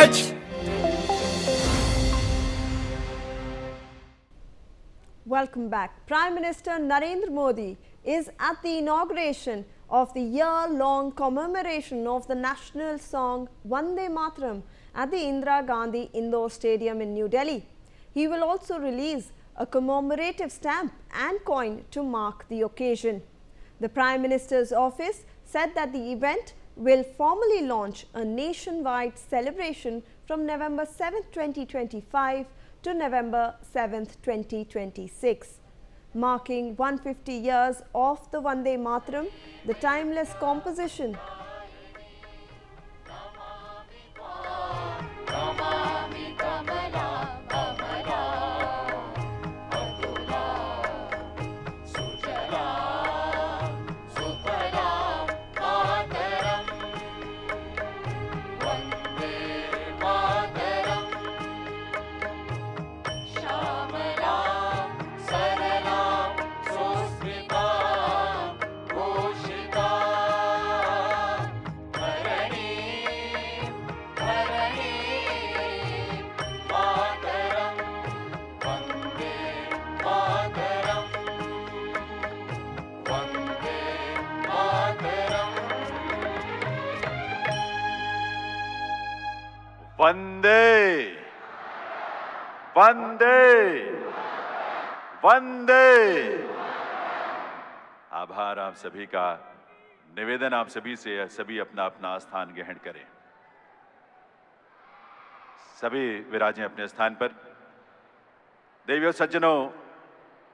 PH. Welcome back. Prime Minister Narendra Modi is at the inauguration of the year-long commemoration of the national song Vande Mataram at the Indira Gandhi Indoor Stadium in New Delhi. He will also release a commemorative stamp and coin to mark the occasion. The Prime Minister's office said that the event will formally launch a nationwide celebration from November 7, 2025 to November 7, 2026. Marking 150 years of the Vande Mataram, the timeless composition वंदे वंदे वंदे। आभार आप सभी का। निवेदन आप सभी से, सभी अपना अपना स्थान ग्रहण करें। सभी विराजें अपने स्थान पर। देवियों सज्जनों,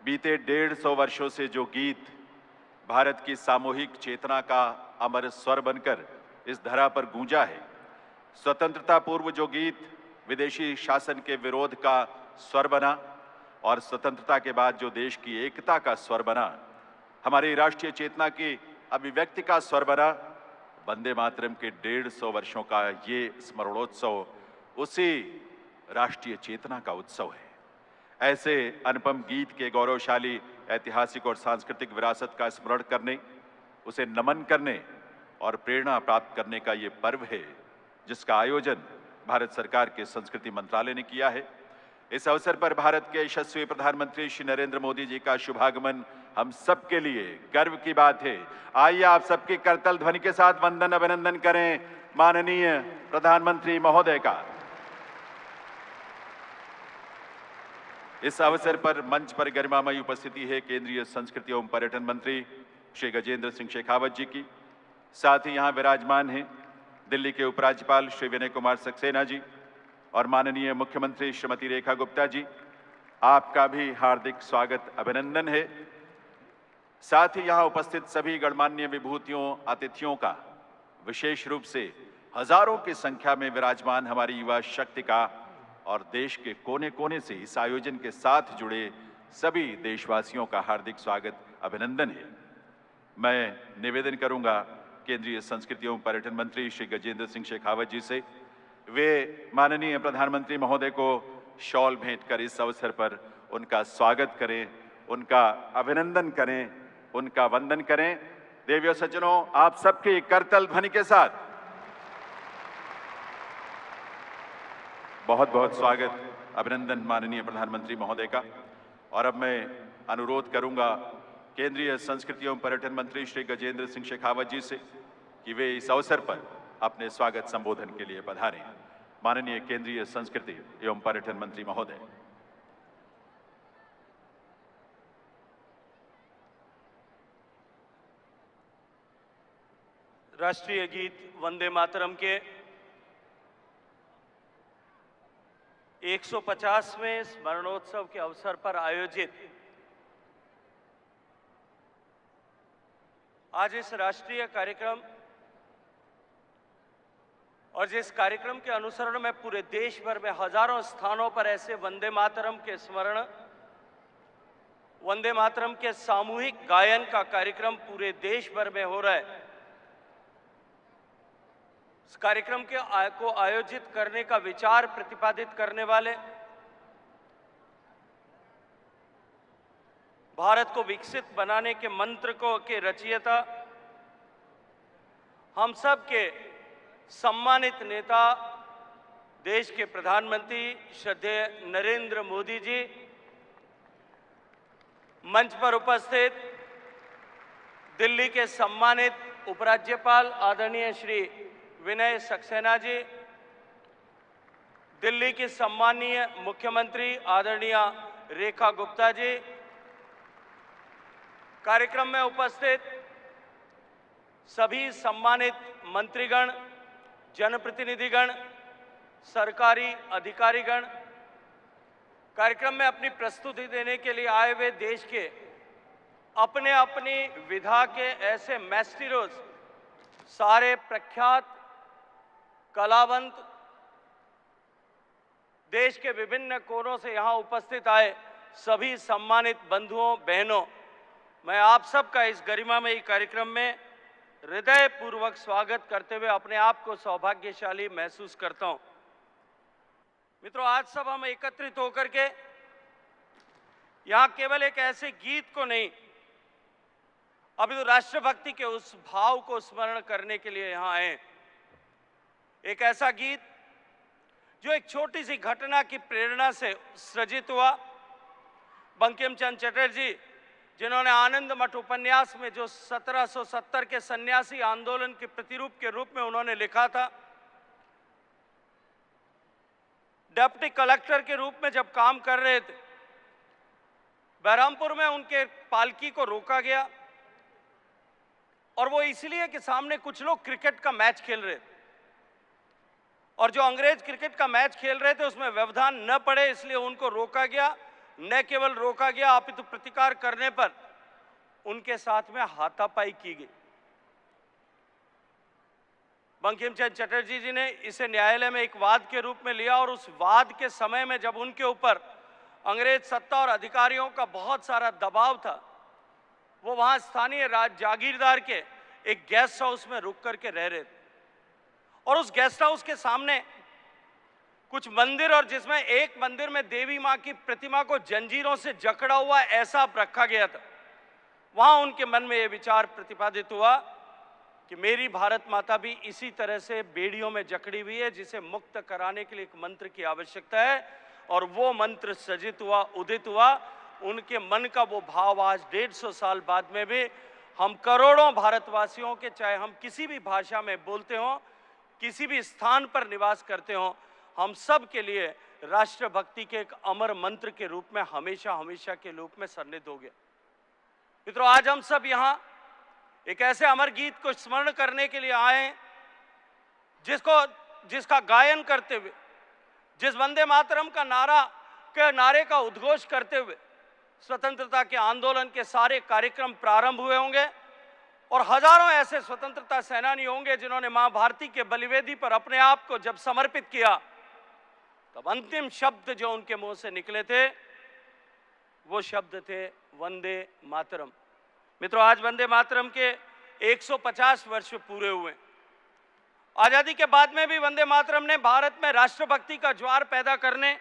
बीते 150 वर्षों से जो गीत भारत की सामूहिक चेतना का अमर स्वर बनकर इस धरा पर गूंजा है, स्वतंत्रता पूर्व जो गीत विदेशी शासन के विरोध का स्वर बना और स्वतंत्रता के बाद जो देश की एकता का स्वर बना, हमारी राष्ट्रीय चेतना की अभिव्यक्ति का स्वर बना, वंदे मातरम के 150 वर्षों का ये स्मरणोत्सव उसी राष्ट्रीय चेतना का उत्सव है। ऐसे अनुपम गीत के गौरवशाली ऐतिहासिक और सांस्कृतिक विरासत का स्मरण करने, उसे नमन करने और प्रेरणा प्राप्त करने का ये पर्व है, जिसका आयोजन भारत सरकार के संस्कृति मंत्रालय ने किया है। इस अवसर पर भारत के यशस्वी प्रधानमंत्री श्री नरेंद्र मोदी जी का शुभागमन हम सब के लिए गर्व की बात है। आइए आप सबकी करतल ध्वनि के साथ वंदन अभिनंदन करें माननीय प्रधानमंत्री महोदय का। इस अवसर पर मंच पर गरिमामयी उपस्थिति है केंद्रीय संस्कृति एवं पर्यटन मंत्री श्री गजेंद्र सिंह शेखावत जी की। साथ ही यहाँ विराजमान हैं दिल्ली के उपराज्यपाल श्री विनय कुमार सक्सेना जी और माननीय मुख्यमंत्री श्रीमती रेखा गुप्ता जी। आपका भी हार्दिक स्वागत अभिनंदन है। साथ ही यहाँ उपस्थित सभी गणमान्य विभूतियों, अतिथियों का, विशेष रूप से हजारों की संख्या में विराजमान हमारी युवा शक्ति का और देश के कोने कोने से इस आयोजन के साथ जुड़े सभी देशवासियों का हार्दिक स्वागत अभिनंदन है। मैं निवेदन करूंगा केंद्रीय संस्कृति एवं पर्यटन मंत्री श्री गजेंद्र सिंह शेखावत जी से, वे माननीय प्रधानमंत्री महोदय को शॉल भेंट कर इस अवसर पर उनका स्वागत करें, उनका अभिनंदन करें, उनका वंदन करें। देवियों सज्जनों, आप सबके करतल ध्वनि के साथ बहुत बहुत स्वागत अभिनंदन माननीय प्रधानमंत्री महोदय का। और अब मैं अनुरोध करूंगा केंद्रीय संस्कृति एवं पर्यटन मंत्री श्री गजेंद्र सिंह शेखावत जी से कि वे इस अवसर पर अपने स्वागत संबोधन के लिए पधारें। माननीय केंद्रीय संस्कृति एवं पर्यटन मंत्री महोदय। राष्ट्रीय गीत वंदे मातरम के 150वें स्मरणोत्सव के अवसर पर आयोजित आज इस राष्ट्रीय कार्यक्रम और जिस कार्यक्रम के अनुसरण में पूरे देश भर में हजारों स्थानों पर ऐसे वंदे मातरम के स्मरण, वंदे मातरम के सामूहिक गायन का कार्यक्रम पूरे देश भर में हो रहा है। इस कार्यक्रम को आयोजित करने का विचार प्रतिपादित करने वाले, भारत को विकसित बनाने के मंत्र के रचयिता, हम सब के सम्मानित नेता देश के प्रधानमंत्री श्रद्धेय नरेंद्र मोदी जी, मंच पर उपस्थित दिल्ली के सम्मानित उपराज्यपाल आदरणीय श्री विनय सक्सेना जी, दिल्ली की सम्मानीय मुख्यमंत्री आदरणीय रेखा गुप्ता जी, कार्यक्रम में उपस्थित सभी सम्मानित मंत्रीगण, जनप्रतिनिधिगण, सरकारी अधिकारीगण, कार्यक्रम में अपनी प्रस्तुति देने के लिए आए हुए देश के अपने अपनी विधा के ऐसे मैस्टिरोज, सारे प्रख्यात कलावंत, देश के विभिन्न कोनों से यहाँ उपस्थित आए सभी सम्मानित बंधुओं बहनों, मैं आप सबका इस गरिमामयी कार्यक्रम में हृदयपूर्वक स्वागत करते हुए अपने आप को सौभाग्यशाली महसूस करता हूं। मित्रों, आज सब हम एकत्रित होकर के यहाँ केवल एक ऐसे गीत को नहीं, अभी तो राष्ट्रभक्ति के उस भाव को स्मरण करने के लिए यहाँ आए। एक ऐसा गीत जो एक छोटी सी घटना की प्रेरणा से सृजित हुआ। बंकिम चंद्र चटर्जी, जिन्होंने आनंद मठ उपन्यास में जो 1770 के सन्यासी आंदोलन के प्रतिरूप के रूप में उन्होंने लिखा था, डिप्टी कलेक्टर के रूप में जब काम कर रहे थे, बहरामपुर में उनके पालकी को रोका गया और वो इसलिए कि सामने कुछ लोग क्रिकेट का मैच खेल रहे थे और जो अंग्रेज क्रिकेट का मैच खेल रहे थे उसमें व्यवधान न पड़े, इसलिए उनको रोका गया। न केवल रोका गया, अपितु प्रतिकार करने पर उनके साथ में हाथापाई की गई। बंकिम चंद्र चटर्जी जी ने इसे न्यायालय में एक वाद के रूप में लिया और उस वाद के समय में जब उनके ऊपर अंग्रेज सत्ता और अधिकारियों का बहुत सारा दबाव था, वो वहां स्थानीय जागीरदार के एक गेस्ट हाउस में रुक करके रह रहे थे और उस गेस्ट हाउस के सामने कुछ मंदिर, और जिसमें एक मंदिर में देवी मां की प्रतिमा को जंजीरों से जकड़ा हुआ ऐसा रखा गया था, वहां उनके मन में यह विचार प्रतिपादित हुआ कि मेरी भारत माता भी इसी तरह से बेड़ियों में जकड़ी हुई है, जिसे मुक्त कराने के लिए एक मंत्र की आवश्यकता है। और वो मंत्र सृजित हुआ, उदित हुआ। उनके मन का वो भाव आज 150 साल बाद में भी हम करोड़ों भारतवासियों के, चाहे हम किसी भी भाषा में बोलते हों, किसी भी स्थान पर निवास करते हों, हम सब के लिए राष्ट्रभक्ति के एक अमर मंत्र के रूप में हमेशा हमेशा के रूप में सन्निध हो गया। मित्रों, आज हम सब यहाँ एक ऐसे अमर गीत को स्मरण करने के लिए आए हैं जिसका गायन करते हुए, जिस वंदे मातरम का नारे का उद्घोष करते हुए स्वतंत्रता के आंदोलन के सारे कार्यक्रम प्रारंभ हुए होंगे और हजारों ऐसे स्वतंत्रता सेनानी होंगे जिन्होंने मां भारती के बलिवेदी पर अपने आप को जब समर्पित किया, तब अंतिम शब्द जो उनके मुंह से निकले थे वो शब्द थे वंदे मातरम। मित्रों, आज वंदे मातरम के 150 वर्ष पूरे हुए। आजादी के बाद में भी वंदे मातरम ने भारत में राष्ट्रभक्ति का ज्वार पैदा करने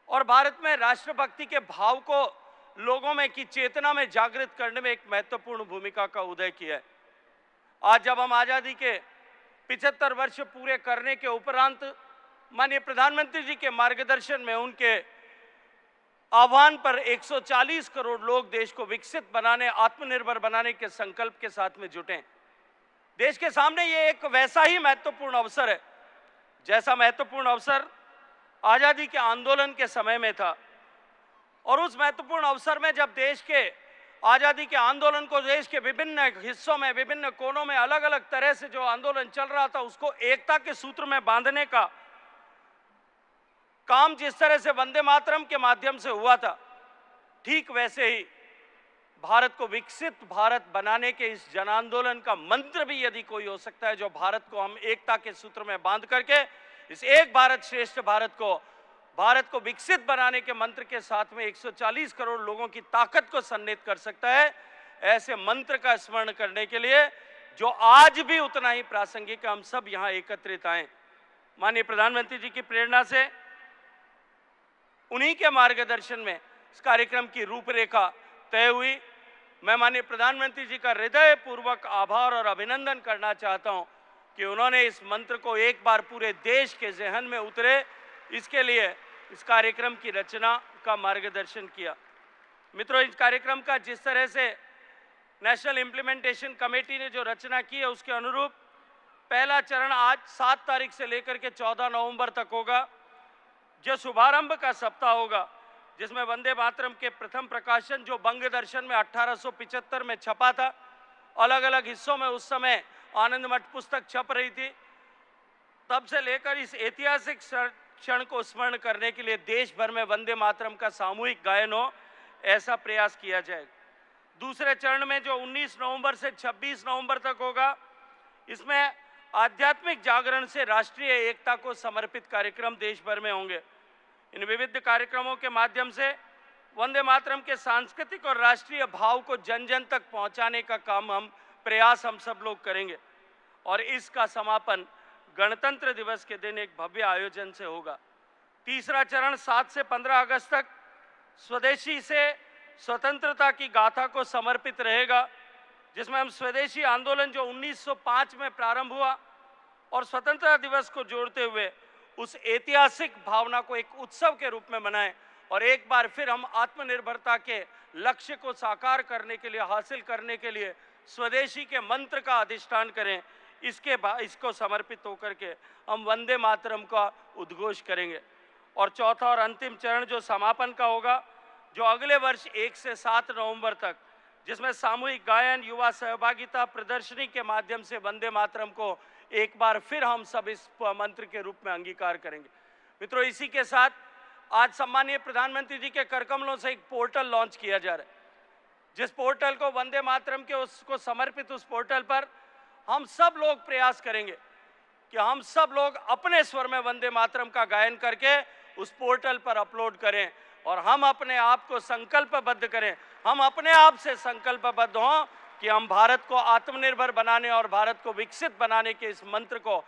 और भारत में राष्ट्रभक्ति के भाव को लोगों में की चेतना में जागृत करने में एक महत्वपूर्ण भूमिका का उदय किया है। आज जब हम आजादी के 75 वर्ष पूरे करने के उपरांत माननीय प्रधानमंत्री जी के मार्गदर्शन में, उनके आह्वान पर 140 करोड़ लोग देश को विकसित बनाने, आत्मनिर्भर बनाने के संकल्प के साथ में जुटे। देश के सामने ये एक वैसा ही महत्वपूर्ण अवसर है जैसा महत्वपूर्ण अवसर आजादी के आंदोलन के समय में था। और उस महत्वपूर्ण अवसर में जब देश के आजादी के आंदोलन को देश के विभिन्न हिस्सों में, विभिन्न कोनों में अलग अलग तरह से जो आंदोलन चल रहा था, उसको एकता के सूत्र में बांधने का काम जिस तरह से वंदे मातरम के माध्यम से हुआ था, ठीक वैसे ही भारत को विकसित भारत बनाने के इस जन आंदोलन का मंत्र भी यदि कोई हो सकता है, जो भारत को हम एकता के सूत्र में बांध करके इस एक भारत श्रेष्ठ भारत को विकसित बनाने के मंत्र के साथ में 140 करोड़ लोगों की ताकत को सन्निहित कर सकता है, ऐसे मंत्र का स्मरण करने के लिए जो आज भी उतना ही प्रासंगिक, हम सब यहाँ एकत्रित आए। माननीय प्रधानमंत्री जी की प्रेरणा से, उन्हीं के मार्गदर्शन में इस कार्यक्रम की रूपरेखा तय हुई। मैं माननीय प्रधानमंत्री जी का हृदयपूर्वक आभार और अभिनंदन करना चाहता हूं कि उन्होंने इस मंत्र को एक बार पूरे देश के ज़हन में उतरे, इसके लिए इस कार्यक्रम की रचना का मार्गदर्शन किया। मित्रों, इस कार्यक्रम का जिस तरह से नेशनल इम्प्लीमेंटेशन कमेटी ने जो रचना की है, उसके अनुरूप पहला चरण आज 7 तारीख से लेकर के 14 नवंबर तक होगा, जो शुभारंभ का सप्ताह होगा, जिसमें वंदे मातरम के प्रथम प्रकाशन जो बंग दर्शन में 1875 में छपा था, अलग अलग हिस्सों में उस समय आनंद मठ पुस्तक छप रही थी, तब से लेकर इस ऐतिहासिक क्षण को स्मरण करने के लिए देश भर में वंदे मातरम का सामूहिक गायन हो, ऐसा प्रयास किया जाएगा। दूसरे चरण में जो 19 नवंबर से 26 नवंबर तक होगा, इसमें आध्यात्मिक जागरण से राष्ट्रीय एकता को समर्पित कार्यक्रम देश भर में होंगे। इन विविध कार्यक्रमों के माध्यम से वंदे मातरम के सांस्कृतिक और राष्ट्रीय भाव को जन जन तक पहुंचाने का काम हम सब लोग करेंगे और इसका समापन गणतंत्र दिवस के दिन एक भव्य आयोजन से होगा। तीसरा चरण 7 से 15 अगस्त तक स्वदेशी से स्वतंत्रता की गाथा को समर्पित रहेगा, जिसमें हम स्वदेशी आंदोलन जो 1905 में प्रारंभ हुआ और स्वतंत्रता दिवस को जोड़ते हुए उस ऐतिहासिक भावना को एक उत्सव के रूप में मनाएं और एक बार फिर हम आत्मनिर्भरता के लक्ष्य को साकार करने के लिए, हासिल करने के लिए स्वदेशी के मंत्र का अधिष्ठान करें। इसको समर्पित होकर के हम वंदे मातरम का उद्घोष करेंगे। और चौथा और अंतिम चरण जो समापन का होगा, जो अगले वर्ष 1 से 7 नवंबर तक, जिसमें सामूहिक गायन, युवा सहभागिता, प्रदर्शनी के माध्यम से वंदे मातरम को एक बार फिर हम सब इस मंत्र के रूप में अंगीकार करेंगे। मित्रों, इसी के साथ आज सम्मानीय प्रधानमंत्री जी के करकमलों से एक पोर्टल लॉन्च किया जा रहा है, जिस पोर्टल को वंदे मातरम के उसको समर्पित उस पोर्टल पर हम सब लोग प्रयास करेंगे कि हम सब लोग अपने स्वर में वंदे मातरम का गायन करके उस पोर्टल पर अपलोड करें और हम अपने आप को संकल्पबद्ध करें, हम अपने आप से संकल्पबद्ध हों कि हम भारत को आत्मनिर्भर बनाने और भारत को विकसित बनाने के इस मंत्र को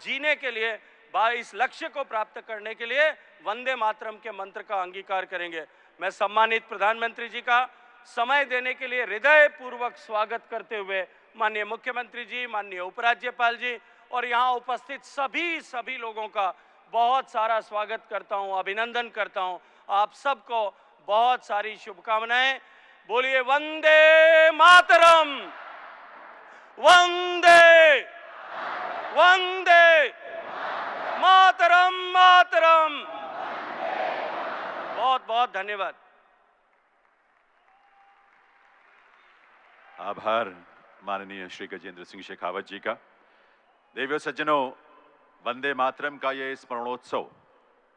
जीने के लिए, इस लक्ष्य को प्राप्त करने के लिए वंदे मातरम के मंत्र का अंगीकार करेंगे। मैं सम्मानित प्रधानमंत्री जी का समय देने के लिए हृदयपूर्वक स्वागत करते हुए माननीय मुख्यमंत्री जी, माननीय उपराज्यपाल जी और यहाँ उपस्थित सभी लोगों का बहुत सारा स्वागत करता हूँ, अभिनंदन करता हूँ। आप सबको बहुत सारी शुभकामनाएं। बोलिए वंदे मातरम, वंदे वंदे मातरम, मातरम। बहुत बहुत धन्यवाद। आभार माननीय श्री गजेंद्र सिंह शेखावत जी का। देवियों सज्जनों, वंदे मातरम का ये स्मरणोत्सव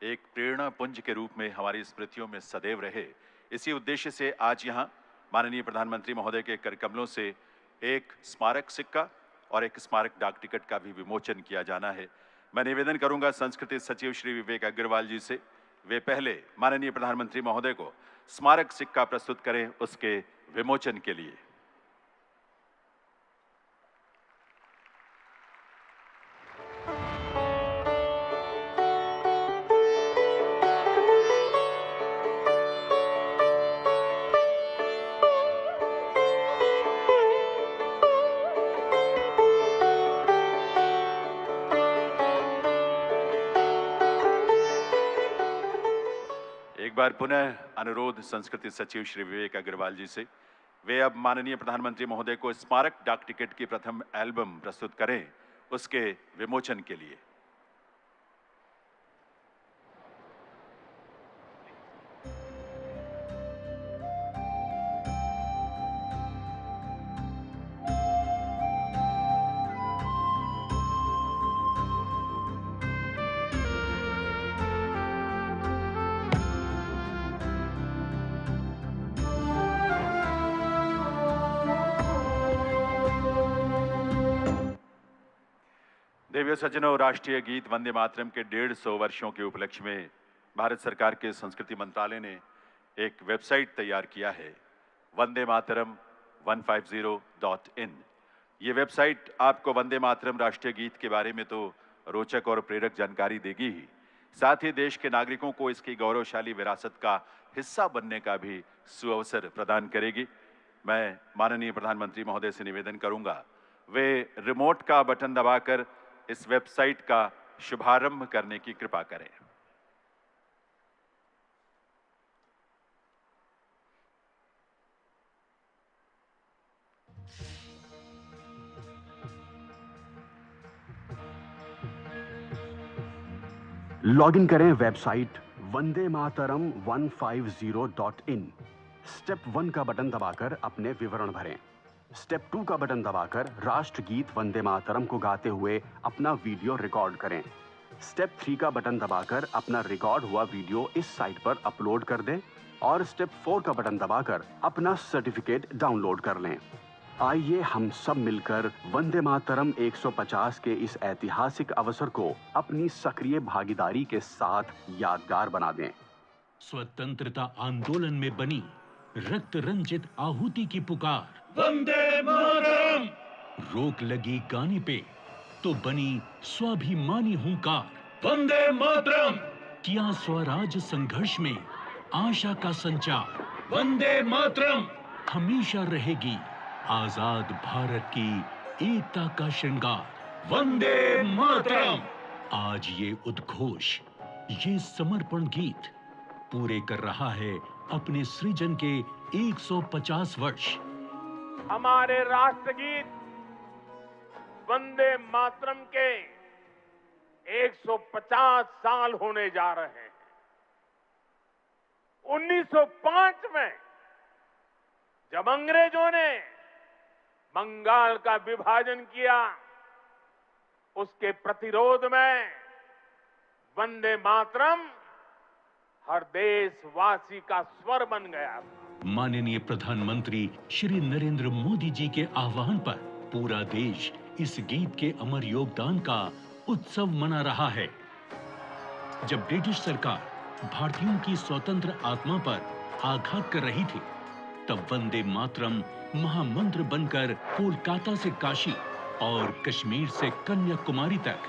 एक प्रेरणा पुंज के रूप में हमारी स्मृतियों में सदैव रहे, इसी उद्देश्य से आज यहाँ माननीय प्रधानमंत्री महोदय के करकमलों से एक स्मारक सिक्का और एक स्मारक डाक टिकट का भी विमोचन किया जाना है। मैं निवेदन करूंगा संस्कृति सचिव श्री विवेक अग्रवाल जी से, वे पहले माननीय प्रधानमंत्री महोदय को स्मारक सिक्का प्रस्तुत करें उसके विमोचन के लिए। एक बार पुनः अनुरोध संस्कृति सचिव श्री विवेक अग्रवाल जी से, वे अब माननीय प्रधानमंत्री महोदय को स्मारक डाक टिकट की प्रथम एल्बम प्रस्तुत करें उसके विमोचन के लिए। देवियों सज्जनों, राष्ट्रीय गीत वंदे मातरम के 150 वर्षों के उपलक्ष्य में भारत सरकार के संस्कृति मंत्रालय ने एक वेबसाइट तैयार किया है, वंदे मातरम 150.in। ये वेबसाइट आपको वंदे मातरम राष्ट्रीय गीत के बारे में तो रोचक और प्रेरक जानकारी देगी ही, साथ ही देश के नागरिकों को इसकी गौरवशाली विरासत का हिस्सा बनने का भी सुअवसर प्रदान करेगी। मैं माननीय प्रधानमंत्री महोदय से निवेदन करूंगा, वे रिमोट का बटन दबाकर इस वेबसाइट का शुभारंभ करने की कृपा करें। लॉगिन करें वेबसाइट vandemaataram150.in। स्टेप 1 का बटन दबाकर अपने विवरण भरें। स्टेप 2 का बटन दबाकर राष्ट्रगीत वंदे मातरम को गाते हुए अपना वीडियो रिकॉर्ड करें। स्टेप 3 का बटन दबाकर अपना रिकॉर्ड हुआ वीडियो इस साइट पर अपलोड कर दें और स्टेप 4 का बटन दबाकर अपना सर्टिफिकेट डाउनलोड कर लें। आइए हम सब मिलकर वंदे मातरम 150 के इस ऐतिहासिक अवसर को अपनी सक्रिय भागीदारी के साथ यादगार बना दें। स्वतंत्रता आंदोलन में बनी रक्त रंजित आहुति की पुकार, वंदे मातरम। रोक लगी गाने पे तो बनी स्वाभिमानी हुंकार, वंदे मातरम। किया स्वराज संघर्ष में आशा का संचार, वंदे मातरम। हमेशा रहेगी आजाद भारत की एकता का श्रृंगार, वंदे मातरम। आज ये उद्घोष, ये समर्पण गीत पूरे कर रहा है अपने सृजन के 150 वर्ष। हमारे राष्ट्रगीत वंदे मातरम के 150 साल होने जा रहे हैं। 1905 में जब अंग्रेजों ने बंगाल का विभाजन किया, उसके प्रतिरोध में वंदे मातरम हर देशवासी का स्वर बन गया। माननीय प्रधानमंत्री श्री नरेंद्र मोदी जी के आह्वान पर पूरा देश इस गीत के अमर योगदान का उत्सव मना रहा है। जब ब्रिटिश सरकार भारतीयों की स्वतंत्र आत्मा पर आघात कर रही थी, तब वंदे मातरम महामंत्र बनकर कोलकाता से काशी और कश्मीर से कन्याकुमारी तक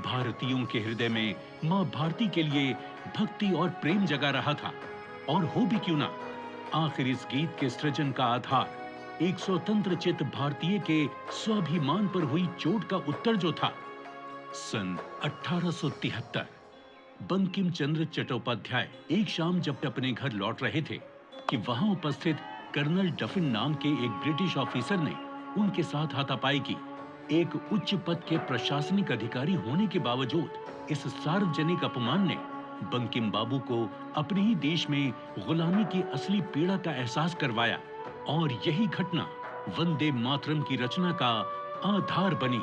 भारतीयों के हृदय में मां भारती के लिए भक्ति और प्रेम जगा रहा था। और हो भी क्यों ना, आखिर इस गीत के सृजन का आधार एक स्वतंत्र चित्त भारतीय के स्वाभिमान पर हुई चोट का उत्तर जो था। सन 1873 बंकिम चंद्र चट्टोपाध्याय एक शाम जब अपने घर लौट रहे थे कि वहां उपस्थित कर्नल डफिन नाम के एक ब्रिटिश ऑफिसर ने उनके साथ हाथापाई की। एक उच्च पद के प्रशासनिक अधिकारी होने के बावजूद इस सार्वजनिक अपमान ने बंकिम बाबू को अपने ही देश में गुलामी की असली पीड़ा का एहसास करवाया और यही घटना वंदे मातरम की रचना का आधार बनी।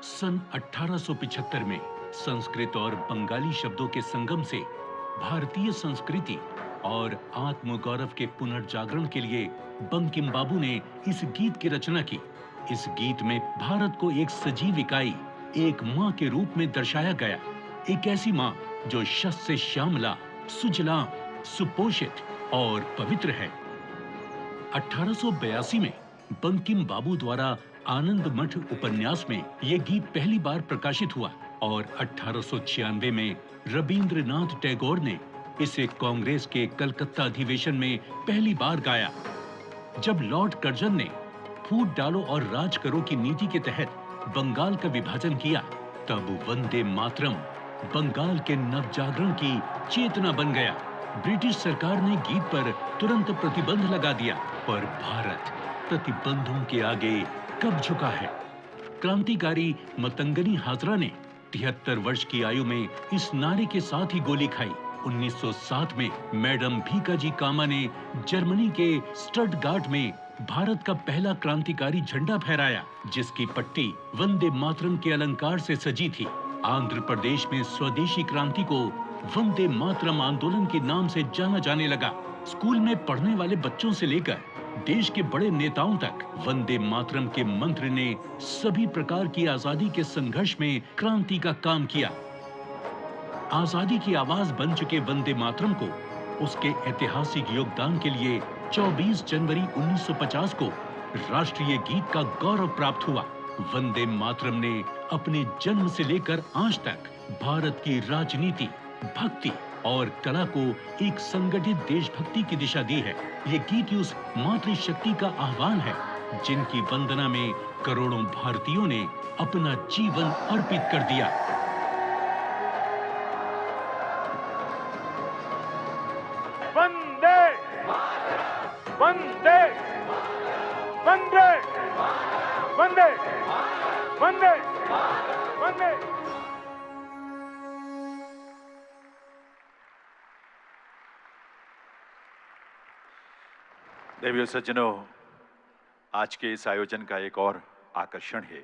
सन 1875 में संस्कृत और बंगाली शब्दों के संगम से भारतीय संस्कृति और आत्मगौरव के पुनर्जागरण के लिए बंकिम बाबू ने इस गीत की रचना की। इस गीत में भारत को एक सजीव इकाई, एक माँ के रूप में दर्शाया गया। एक ऐसी माँ जो शस्य से श्यामला, सुजलाम, सुपोषित और पवित्र है। 1882 में बंकिम बाबू द्वारा आनंद मठ उपन्यास में यह गीत पहली बार प्रकाशित हुआ और 1896 में रविंद्रनाथ टैगोर ने इसे कांग्रेस के कलकत्ता अधिवेशन में पहली बार गाया। जब लॉर्ड कर्जन ने फूट डालो और राज करो की नीति के तहत बंगाल का विभाजन किया, तब वंदे मातरम बंगाल के नवजागरण की चेतना बन गया। ब्रिटिश सरकार ने गीत पर तुरंत प्रतिबंध लगा दिया, पर भारत प्रतिबंधों के आगे कब झुका है। क्रांतिकारी मतंगनी हाजरा ने 73 वर्ष की आयु में इस नारे के साथ ही गोली खाई। 1907 में मैडम भीकाजी कामा ने जर्मनी के स्टटगार्ट में भारत का पहला क्रांतिकारी झंडा फहराया, जिसकी पट्टी वंदे मातरम के अलंकार से सजी थी। आंध्र प्रदेश में स्वदेशी क्रांति को वंदे मातरम आंदोलन के नाम से जाना जाने लगा। स्कूल में पढ़ने वाले बच्चों से लेकर देश के बड़े नेताओं तक वंदे मातरम के मंत्र ने सभी प्रकार की आजादी के संघर्ष में क्रांति का काम किया। आजादी की आवाज बन चुके वंदे मातरम को उसके ऐतिहासिक योगदान के लिए 24 जनवरी 1950 को राष्ट्रीय गीत का गौरव प्राप्त हुआ। वंदे मातरम ने अपने जन्म से लेकर आज तक भारत की राजनीति, भक्ति और कला को एक संगठित देशभक्ति की दिशा दी है। ये गीत उस मातृशक्ति का आह्वान है जिनकी वंदना में करोड़ों भारतीयों ने अपना जीवन अर्पित कर दिया। वंदे वंदे वंदे वंदे वंदे वंदे। देवियों सज्जनों, आज के इस आयोजन का एक और आकर्षण है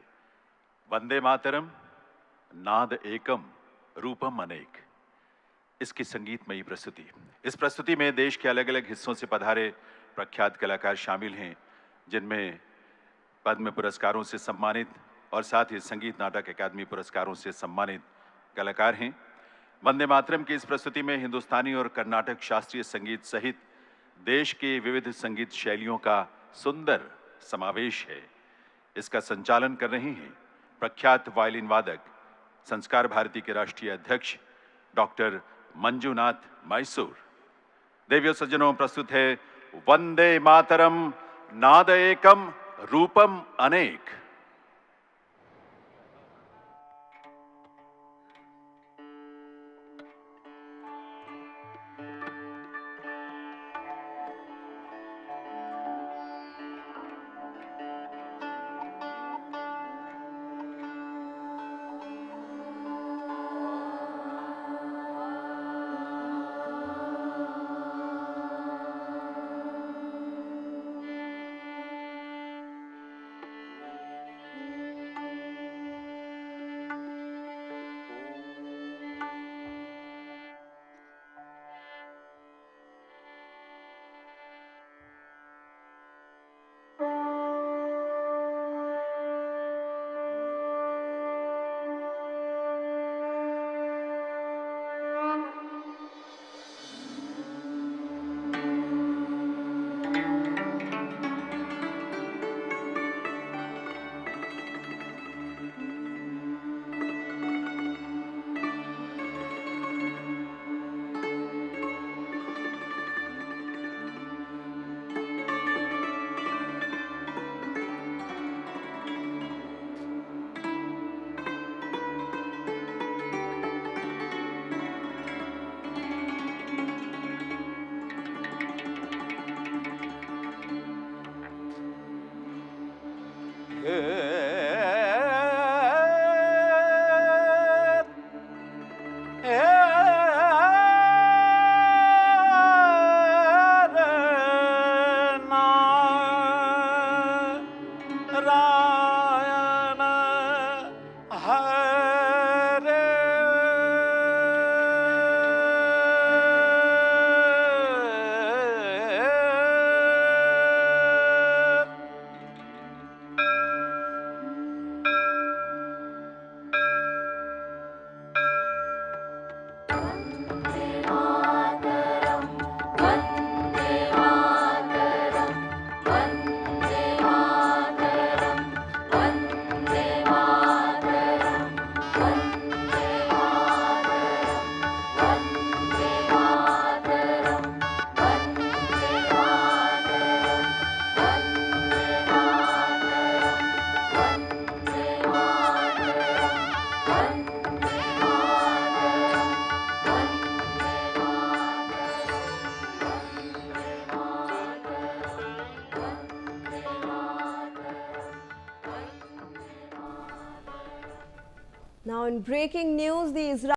वंदे मातरम, नाद एकम, रूपम अनेक। इसकी संगीतमयी प्रस्तुति। इस प्रस्तुति में देश के अलग अलग हिस्सों से पधारे प्रख्यात कलाकार शामिल हैं, जिनमें पद्म पुरस्कारों से सम्मानित और साथ ही संगीत नाटक अकादमी पुरस्कारों से सम्मानित कलाकार हैं। वंदे मातरम की इस प्रस्तुति में हिंदुस्तानी और कर्नाटक शास्त्रीय संगीत सहित देश के विविध संगीत शैलियों का सुंदर समावेश है। इसका संचालन कर रहे हैं प्रख्यात वायलिन वादक, संस्कार भारती के राष्ट्रीय अध्यक्ष डॉक्टर मंजुनाथ मैसूर। देवियों सज्जनों, प्रस्तुत है वंदे मातरम, नाद एकम, रूपम अनेक। Now in breaking news, the